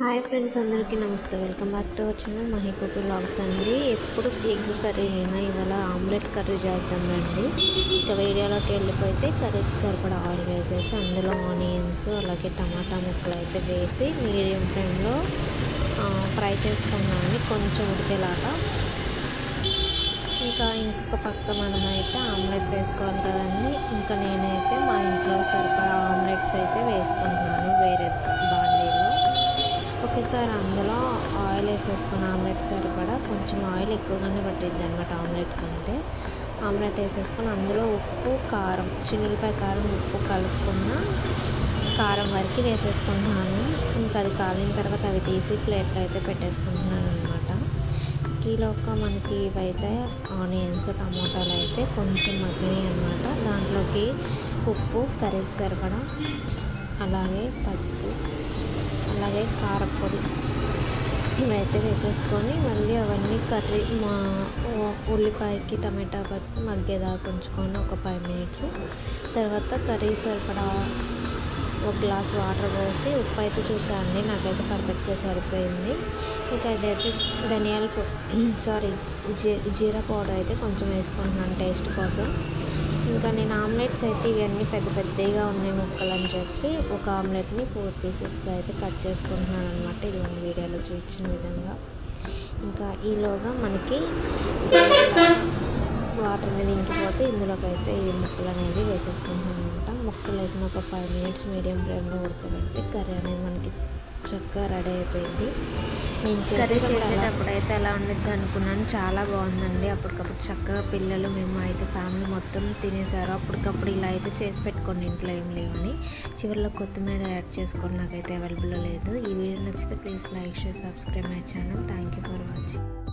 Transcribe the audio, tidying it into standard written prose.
Hi friends, అందరికీ నమస్తే. Welcome back to our channel Mahikupi vlogs అండి. ఎప్పుడు ఎగ్ కర్రీ అయినా ఇవాళ ఆమ్లెట్ కర్రీ చేద్దామండి. ఇక వీడియోలోకి వెళ్ళిపోతే కర్రీకి సరిపడా ఆయిల్ వేసేసి అందులో ఆనియన్స్ అలాగే టమాటా ముక్కలు అయితే వేసి మీడియం ఫ్లేమ్లో ఫ్రై చేసుకున్నాను కొంచెం ఉడికేలాగా. ఇంకొక పక్క మనమైతే ఆమ్లెట్ వేసుకోవాలి కదండి. ఇంకా నేనైతే మా ఇంట్లో సరిపడా ఆమ్లెట్స్ అయితే వేసుకుంటున్నాను వేరే బాండీలో. ఒకేసారి అందులో ఆయిల్ వేసేసుకుని ఆమ్లెట్ సరిపడా కొంచెం ఆయిల్ ఎక్కువగానే పట్టిద్ది అనమాట ఆమ్లెట్ కంటే. ఆమ్లెట్ వేసేసుకొని అందులో ఉప్పు కారం, చిన్నులపాయ కారం ఉప్పు కలుపుకున్న కారం వరకు వేసేసుకుంటున్నాను. ఇంకా అది కాలిన తర్వాత అవి తీసి ప్లేట్లో అయితే పెట్టేసుకుంటున్నాను అనమాట. కిలోగా మనకి ఇవైతే ఆనియన్స్ టమాటాలు అయితే కొంచెం మగ్గినాయి అనమాట. దాంట్లోకి ఉప్పు కర్రీకి సరిపడా అలాగే పసుపు అలాగే కారపొడి ఇవైతే వేసేసుకొని మళ్ళీ అవన్నీ కర్రీ ఉల్లిపాయకి టమాటా పట్టి మగ్గేదాకా ఉంచుకొని ఒక 5 మినిట్స్ తర్వాత కర్రీ సరిపడా ఒక గ్లాస్ వాటర్ పోసి ఉప్పు అయితే చూసానండి, నాకైతే పర్ఫెక్ట్గా సరిపోయింది. ఇక అదైతే ధనియాల జీరా పౌడర్ అయితే కొంచెం వేసుకుంటున్నాను టేస్ట్ కోసం. ఇంకా నేను ఆమ్లెట్స్ అయితే ఇవన్నీ పెద్ద పెద్దగా ఉన్నాయి ముక్కలు అని చెప్పి ఒక ఆమ్లెట్ని 4 పీసెస్గా అయితే కట్ చేసుకుంటున్నాను అనమాట. ఇది వీడియోలో చూపించిన విధంగా. ఇంకా ఈలోగా మనకి వాటర్ అనేది ఇంకిపోతే ఇందులోకి అయితే ఈ ముక్కలు అనేది వేసేసుకుంటున్నాను అనమాట. ముక్కలు వేసిన ఒక 5 మినిట్స్ మీడియం ఫ్లేమ్లో ఉడకబెడితే కర్రీ అనేది మనకి చక్కగా రెడీ అయిపోయింది. నేను చేసేటప్పుడు అయితే ఎలా ఉండద్దు అనుకున్నాను, చాలా బాగుందండి. అప్పటికప్పుడు చక్కగా పిల్లలు మేము అయితే ఫ్యామిలీ మొత్తం తినేసారు. అప్పటికప్పుడు ఇలా అయితే చేసి పెట్టుకోండి, ఇంట్లో ఏం లేవని. చివరిలో కొత్తిమీర యాడ్ చేసుకోండి, నాకైతే అవైలబుల్ లేదు. ఈ వీడియో నచ్చితే please like, share, subscribe my channel. Thank you for watching.